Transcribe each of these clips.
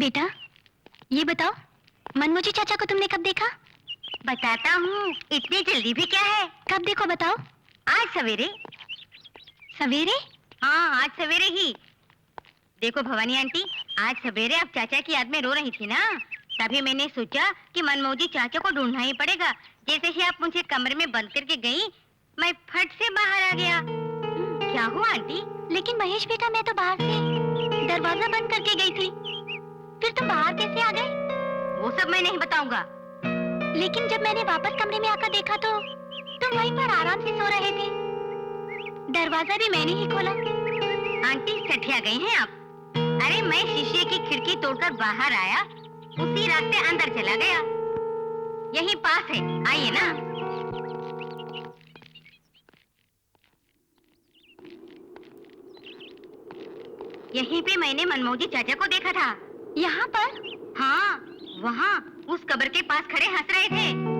बेटा, ये बताओ, मनमोजी चाचा को तुमने कब देखा? बताता हूँ, इतनी जल्दी भी क्या है? कब देखो बताओ? आज सवेरे। सवेरे? हाँ, आज सवेरे ही। देखो भवानी आंटी, आज सवेरे आप चाचा की याद में रो रही थी ना, तभी मैंने सोचा कि मनमोजी चाचा को ढूंढना ही पड़ेगा। जैसे ही आप मुझे कमरे में बंद करके गई, मैं फट से बाहर आ गया। क्या हुआ आंटी? लेकिन महेश बेटा, मैं तो बाहर से दरवाजा बंद करके गई थी, फिर तुम बाहर कैसे आ गए? वो सब मैं नहीं बताऊंगा। लेकिन जब मैंने वापस कमरे में आकर देखा तो तुम वहीं पर आराम से सो रहे थे। दरवाजा भी मैंने ही खोला। आंटी सठिया गई हैं आप। अरे मैं शीशे की खिड़की तोड़कर बाहर आया, उसी रास्ते अंदर चला गया। यहीं पास है, आइए ना। यहीं पे मैंने मनमोजी चाचा को देखा था। यहाँ पर? हाँ, वहाँ उस कब्र के पास खड़े हंस रहे थे।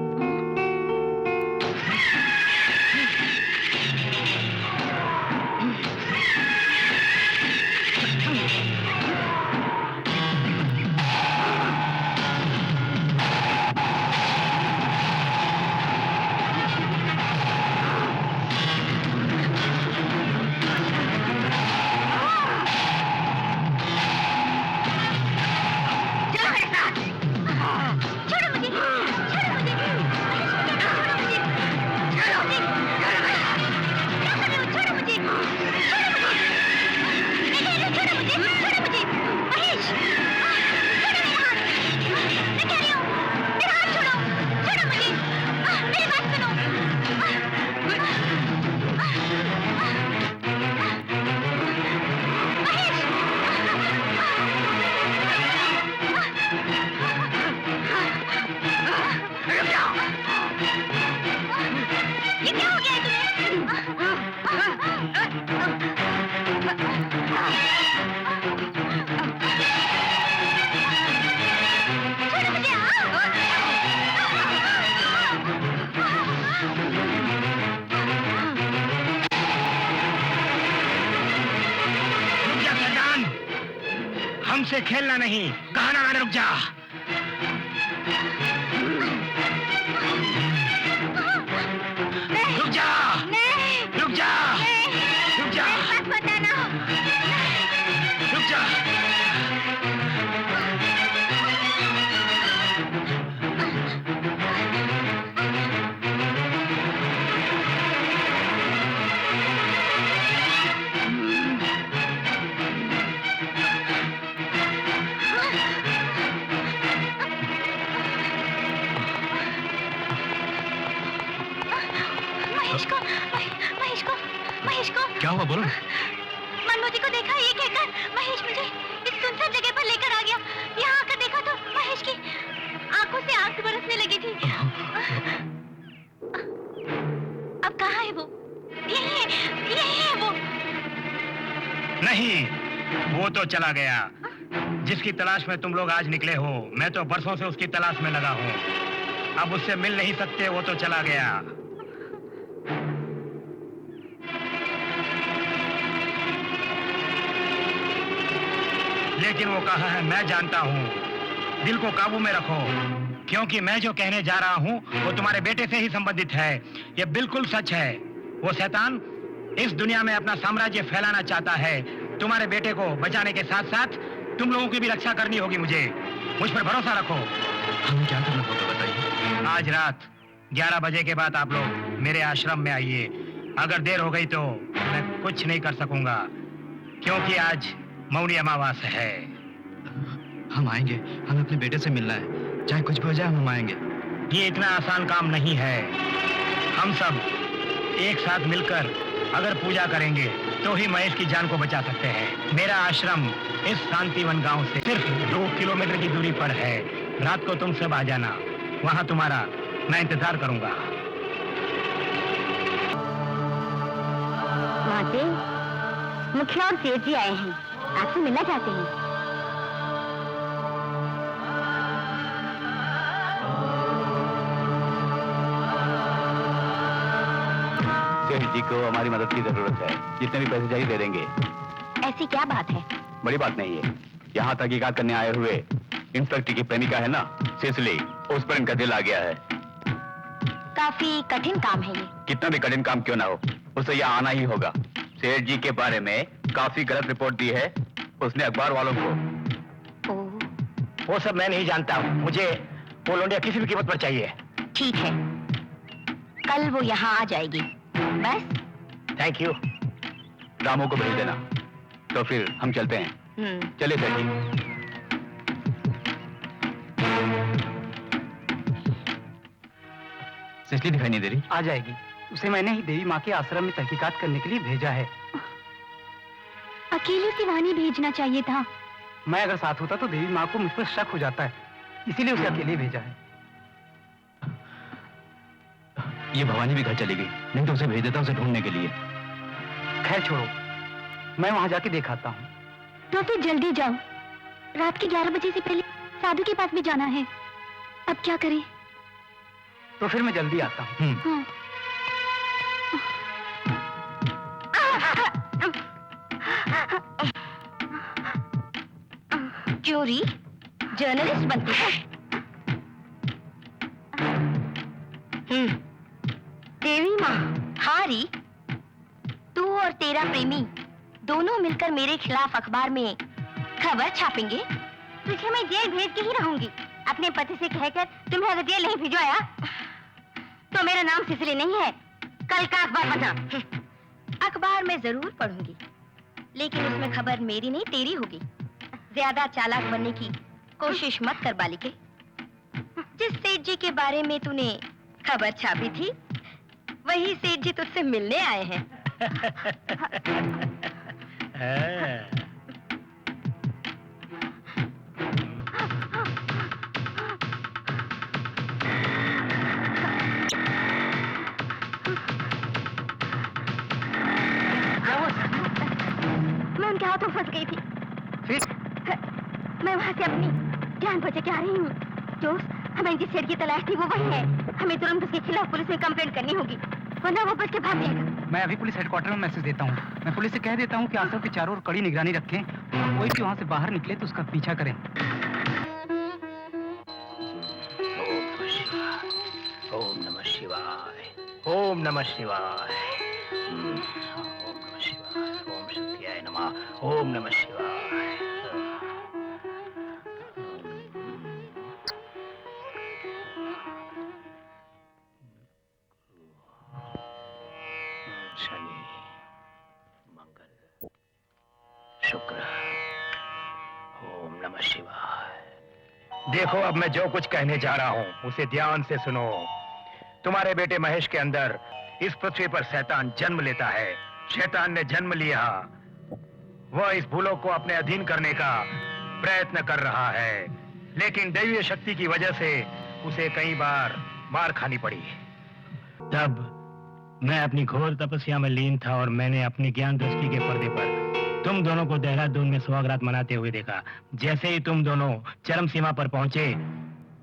हमसे खेलना नहीं, कहा ना मैंने, रुक जा। रुक जा, रुक जा, रुक जा, रुक जा। महेश को क्या हुआ, बोलो। मनमोजी को देखा, ये कहकर महेश मुझे इस सुनसान जगह पर लेकर आ गया। यहाँ आकर देखा तो महेश की आंखों से आंसू बरसने लगी थी। अब कहाँ है वो? यही है वो। नहीं, वो तो चला गया। जिसकी तलाश में तुम लोग आज निकले हो, मैं तो बरसों से उसकी तलाश में लगा हूँ। अब उससे मिल नहीं सकते, वो तो चला गया। लेकिन वो कहाँ है मैं जानता हूँ। दिल को काबू में रखो, क्योंकि मैं जो कहने जा रहा हूँ वो तुम्हारे बेटे से ही संबंधित है। ये बिल्कुल सच है। वो शैतान इस दुनिया में अपना साम्राज्य फैलाना चाहता है। तुम्हारे बेटे को बचाने के साथ साथ तुम लोगों की भी रक्षा करनी होगी। मुझ पर भरोसा रखो। हमें क्या करना होगा बताइए। आज रात 11 बजे के बाद आप लोग मेरे आश्रम में आइए। अगर देर हो गई तो मैं कुछ नहीं कर सकूंगा, क्योंकि आज मौनी अमावस्या है। हम आएंगे, हमें अपने बेटे से मिलना है, चाहे कुछ भी हो जाए हम आएंगे। ये इतना आसान काम नहीं है। हम सब एक साथ मिलकर अगर पूजा करेंगे तो ही महेश की जान को बचा सकते हैं। मेरा आश्रम इस शांतिवन गांव से सिर्फ 2 किलोमीटर की दूरी पर है। रात को तुम सब आ जाना, वहां तुम्हारा मैं इंतजार करूंगा। माते, मुखिया और सेठ जी आए हैं, आपसे मिलना चाहते हैं। सेठ जी को हमारी मदद की जरूरत है। जितने भी पैसे चाहिए दे देंगे। ऐसी क्या बात है? बड़ी बात नहीं है। यहाँ तहकीकात करने आए हुए इंस्पेक्टर की प्रेमिका है ना, सिसिली, उस पर इनका दिल आ गया है। काफी कठिन काम है ये। कितना भी कठिन काम क्यों ना हो, उसे यहाँ आना ही होगा। सेठ जी के बारे में काफी गलत रिपोर्ट दी है उसने अखबार वालों को। वो सब मैं नहीं जानता हूँ, मुझे वो लौंडिया किसी भी कीमत पर चाहिए। ठीक है, कल वो यहाँ आ जाएगी, बस। Thank you. रामू को भेज देना। तो फिर हम चलते हैं। चलिए सेठ जी। सिसिली दिखाई नहीं दे रही। आ जाएगी, उसे मैंने ही देवी माँ के आश्रम में तहकीकात करने के लिए भेजा है। अकेले उसे वहां नहीं भेजना चाहिए था। मैं अगर साथ होता तो देवी माँ को मुझ पर शक हो जाता है, इसीलिए उसे अकेले भेजा है। ये भवानी भी घर चली गई, नहीं तो उसे भेज देता उसे ढूंढने के लिए। खैर छोड़ो, मैं वहां जाके देखाता हूँ। तो फिर जल्दी जाओ, रात के 11 बजे से पहले साधु के पास भी जाना है। अब क्या करें? तो फिर मैं जल्दी आता हूँ। हाँ। क्यों री, जर्नलिस्ट बनती है? देवी माँ, हाँ री, तू और तेरा प्रेमी दोनों मिलकर मेरे खिलाफ अखबार में खबर छापेंगे। तुझे मैं जेल भेज के ही रहूंगी। अपने पति से कहकर तुम्हें अगर जेल नहीं भिजवाया तो मेरा नाम सिसिली नहीं है। कल का अखबार पढ़ना। अखबार में जरूर पढ़ूंगी, लेकिन उसमें खबर मेरी नहीं तेरी होगी। ज्यादा चालाक बनने की कोशिश मत कर बालिके। जिस सेठ जी के बारे में तूने खबर छापी थी, वही सेठ जी तुझसे मिलने आए हैं। मैं उनके हाथों फंस गई थी। फिर मैं वहाँ से अपनी जान बचा के आ रही हूँ। दोस्त, हमें जिस सेठ की तलाश थी वो वही है। हमें तुरंत उसके खिलाफ पुलिस में कंप्लेंट करनी होगी, वरना वो बच के भाग जाएगा। मैं अभी पुलिस हेडक्वार्टर में मैसेज देता हूँ। मैं पुलिस से कह देता हूँ कि आश्रम के चारों ओर कड़ी निगरानी रखें और कोई भी वहाँ से बाहर निकले तो उसका पीछा करें। ओम नमः शिवाय, ओम नमः शिवाय, ओम नमः शिवाय, ओम शक्तियाय नमः, ओम नमः शिवाय। शनि, मंगल, शुक्र, ओम नमः शिवाय। देखो, अब मैं जो कुछ कहने जा रहा हूँ उसे ध्यान से सुनो। तुम्हारे बेटे महेश के अंदर इस पृथ्वी पर शैतान जन्म लेता है। शैतान ने जन्म लिया, वह इस भूलों को अपने अधीन करने का प्रयत्न कर रहा है, लेकिन दैवीय शक्ति की वजह से उसे कई बार मार खानी पड़ी। तब मैं अपनी घोर तपस्या में लीन था और मैंने अपनी ज्ञान दृष्टि के पर्दे पर तुम दोनों को देहरादून में सुहागरात मनाते हुए देखा। जैसे ही तुम दोनों चरम सीमा पर पहुंचे,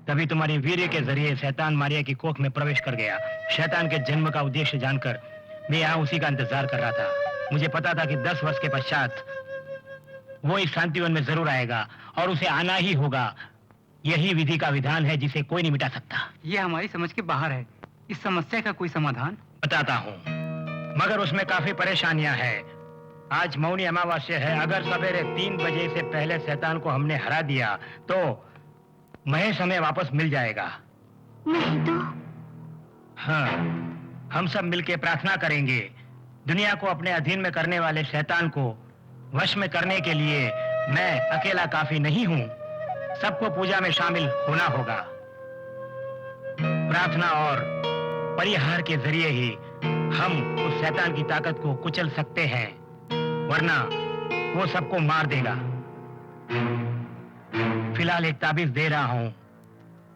तभी तुम्हारी वीर्य के जरिए शैतान मारिया की कोख में प्रवेश कर गया। शैतान के जन्म का उद्देश्य जानकर मैं यहाँ उसी का इंतजार कर रहा था। मुझे पता था कि 10 वर्ष के पश्चात वो इस शांतिवन में जरूर आएगा और उसे आना ही होगा। यही विधि का विधान है जिसे कोई नहीं मिटा सकता। ये हमारी समझ के बाहर है। इस समस्या का कोई समाधान? बताता हूँ, मगर उसमें काफी परेशानियां हैं। आज मौनी अमावस्या है। अगर सवेरे 3 बजे से पहले शैतान को हमने हरा दिया तो महेश हमें वापस मिल जाएगा। नहीं तो? हाँ, हम सब मिलके प्रार्थना करेंगे। दुनिया को अपने अधीन में करने वाले शैतान को वश में करने के लिए मैं अकेला काफी नहीं हूँ। सबको पूजा में शामिल होना होगा। प्रार्थना और परिहार के जरिए ही हम उस शैतान की ताकत को कुचल सकते हैं, वरना वो सबको मार देगा। फिलहाल एक ताबीज दे रहा हूं,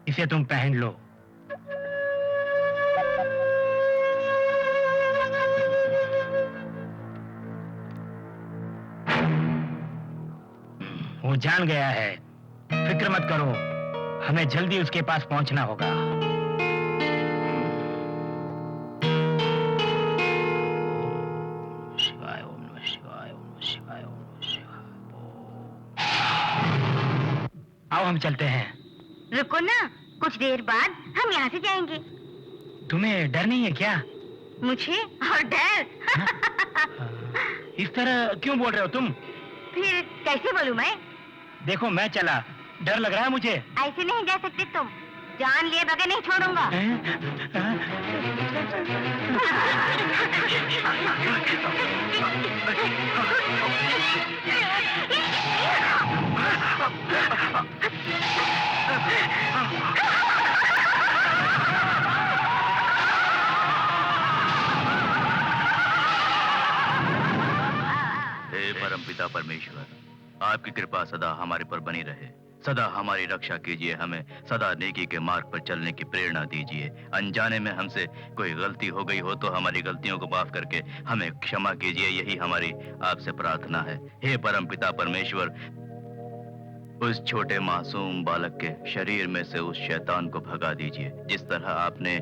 इसे तुम पहन लो। वो जान गया है, फिक्र मत करो, हमें जल्दी उसके पास पहुंचना होगा। शिवाय, ओम नमः शिवाय, ओम नमः शिवाय, ओम नमः शिवाय। हम चलते हैं। रुको ना, कुछ देर बाद हम यहाँ से जाएंगे। तुम्हें डर नहीं है क्या? मुझे और डर? इस तरह क्यों बोल रहे हो तुम? फिर कैसे बोलूं मैं? देखो मैं चला, डर लग रहा है मुझे। ऐसे नहीं जा सकते तुम, जान लिए बगैर नहीं छोड़ूंगा। हे परमपिता परमेश्वर, आपकी कृपा सदा हमारे पर बनी रहे। सदा हमारी रक्षा कीजिए, हमें सदा नेकी के मार्ग पर चलने की प्रेरणा दीजिए। अनजाने में हमसे कोई गलती हो गई हो तो हमारी गलतियों को माफ करके हमें क्षमा कीजिए, यही हमारी आपसे प्रार्थना है। हे परमपिता परमेश्वर, उस छोटे मासूम बालक के शरीर में से उस शैतान को भगा दीजिए। जिस तरह आपने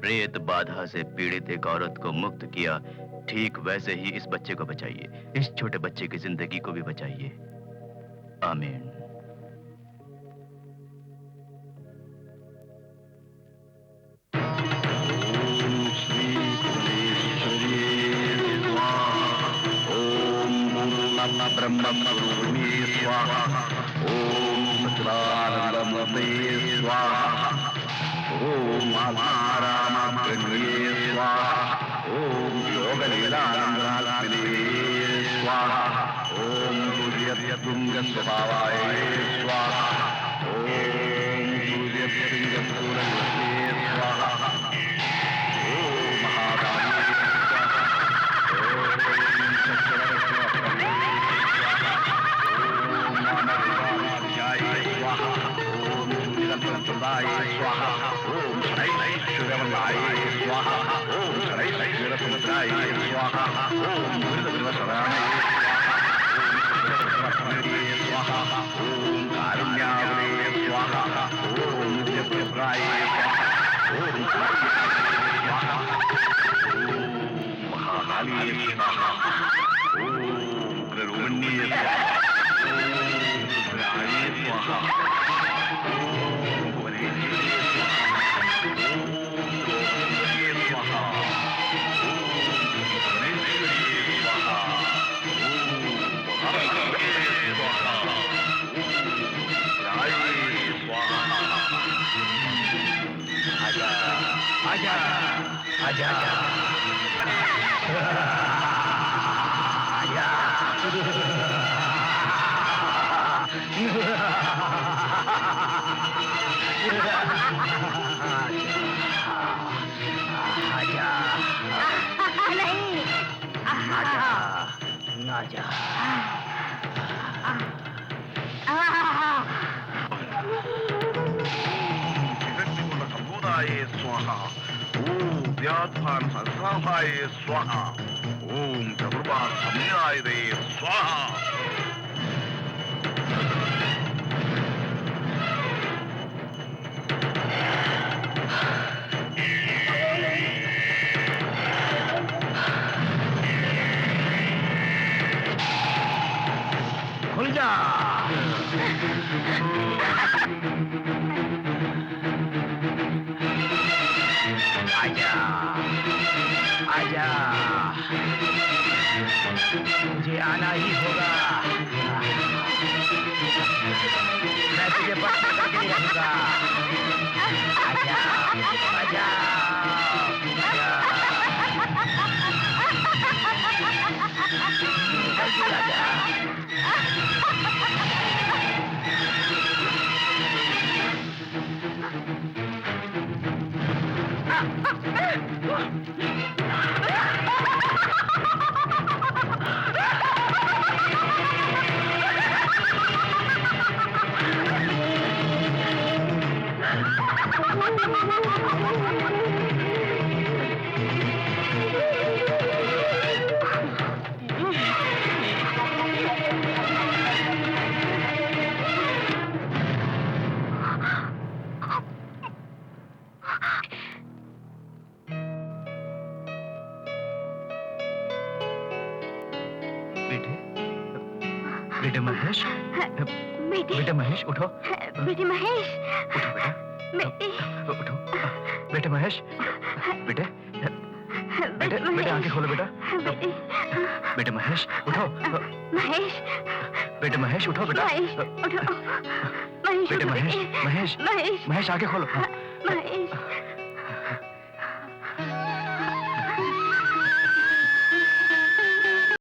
प्रेत बाधा से पीड़ित एक औरत को मुक्त किया, ठीक वैसे ही इस बच्चे को बचाइए। इस छोटे बच्चे की जिंदगी को भी बचाइए। आमीन। ब्रह्म स्वाहा। ओम सच्चिदानंदमूर्ते स्वाहा। ओम आत्मारामात्मने स्वाहा। ओम योगलीलानंदनात्मने स्वाहा। ओम सूर्यतुंगस्वभावाय स्वाहा। ओम सूर्यतुंगसूरये स्वाहा। ओम महाकाली स्वाहा। ओम शनैश्वर्यवल्लाय स्वाहा। ओम शनैश्वर्यसमुद्राय स्वाहा। ओम मृदविवशराय स्वाहा। ओम कारुण्यावने स्वाहा। ओम नित्यपुत्राय स्वाहा। ओम स्वाहा। ओम महाकाली स्वाहा। ओम उग्ररूपिण्ये स्वाहा। ओम रुद्राय स्वाहा। आजा आजा स्वाहा। ओम व्याधान संस्थापाय स्वाहा। ओम चतुर्भा सम्याय रे स्वाहा। खुल जा। आजा आजा, मुझे आना ही होगा। मैं तुझे पकड़ करके नहीं रखूंगा। आजा आजा आजा, जल्दी आजा। बेटे महेश, बेटे बेटे महेश उठो। बेटे महेश, उठो बेटा, बेटे उठो। बेटे महेश, बेटे बेटे बेटे आंखें खोलो बेटा। बेटे बेटे महेश उठो। महेश, बेटे महेश उठो बेटा। महेश उठो, महेश बेटे उठो महेश, बेटे। महेश महेश, महेश आंखें खोलो। महेश